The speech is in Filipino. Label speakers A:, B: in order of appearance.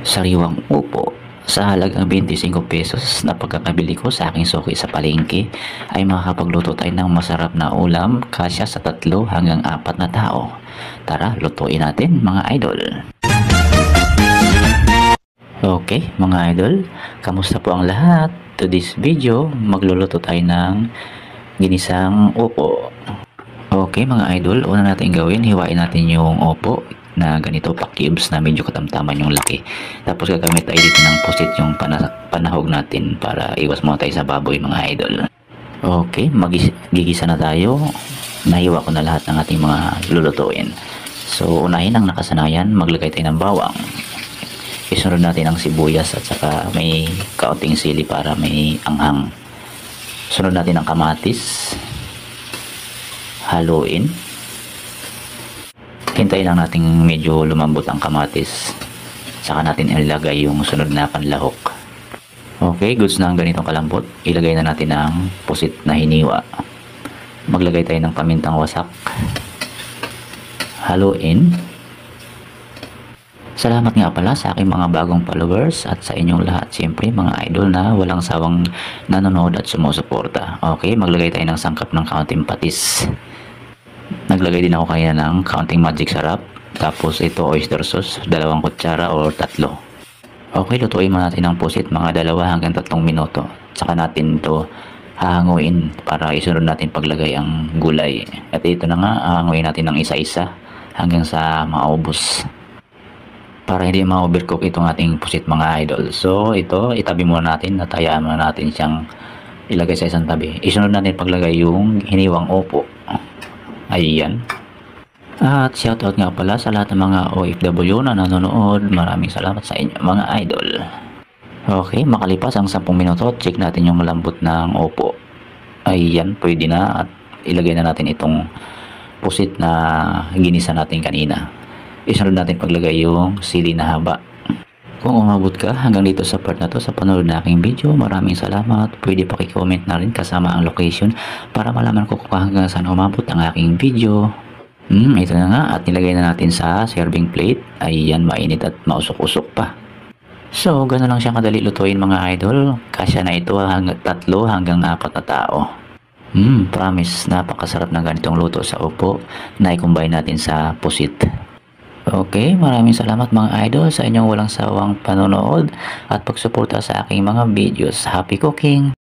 A: Sariwang upo sa halagang 25 pesos na pagkakabili ko sa aking suki sa palengke ay makakapagluto tayo ng masarap na ulam kasya sa 3 hanggang 4 na tao. Tara, lutuin natin mga idol. Okay mga idol, kamusta po ang lahat? To this video, magluluto tayo ng ginisang upo. Okay mga idol, una natin gawin, hiwain natin yung upo na ganito pa cubes na medyo katamtaman yung laki. Tapos gagamit tayo dito ng pusit yung panahog natin para iwas muna tayo sa baboy mga idol. Okay, magigisa na tayo. Nahiwa ko na lahat ng ating mga lulutuin. So unahin ang nakasanayan, maglagay tayo ng bawang. Isunod natin ang sibuyas at saka may kaunting sili para may anghang. Sunod natin ang kamatis. Haluin. Hintayin lang natin medyo lumambot ang kamatis. Saka natin ilagay yung sunod na panlahok. Okay, goods na ang ganitong kalambot. Ilagay na natin ang pusit na hiniwa. Maglagay tayo ng pamintang wasak. Haluin. Salamat nga pala sa aking mga bagong followers at sa inyong lahat, siyempre mga idol na walang sawang nanonood at sumusuporta. Okay, maglagay tayo ng sangkap ng kaunting patis. Naglagay din ako kanina ng kaunting magic sarap. Tapos ito oyster sauce, 2 kutsara o 3. Okay, lutuin muna natin ang pusit mga 2 hanggang 3 minuto. Saka natin ito hahanguin para isunod natin paglagay ang gulay. At ito na nga, hahanguin natin ng isa-isa hanggang sa maubos. Para hindi ma-overcook itong ating pusit mga idol. So ito, itabi muna natin at hayaan muna natin siyang ilagay sa isang tabi. Isunod natin paglagay yung hiniwang upo. Ayan. At shoutout nga pala sa lahat ng mga OFW na nanonood. Maraming salamat sa inyo mga idol. Okay, makalipas ang 10 minuto, check natin yung malambot ng upo. Ayan, pwede na at ilagay na natin itong pusit na ginisa natin kanina. Isunod natin paglagay yung sili na haba. Kung umabot ka hanggang dito sa part na to sa panonood na aking video, maraming salamat. Pwede paki-comment na rin kasama ang location para malaman ko kung hanggang saan umabot ang aking video. Ito na nga at nilagay na natin sa serving plate. Ayan, mainit at mausok-usok pa. So, gano'n lang siya kadali lutuin mga idol. Kasya na ito hanggang 3 hanggang 4 na tao. Promise, napakasarap na ganitong luto sa upo na i-combine natin sa pusit. Okay, maraming salamat mga idol sa inyong walang sawang panonood at pagsuporta sa aking mga videos. Happy cooking!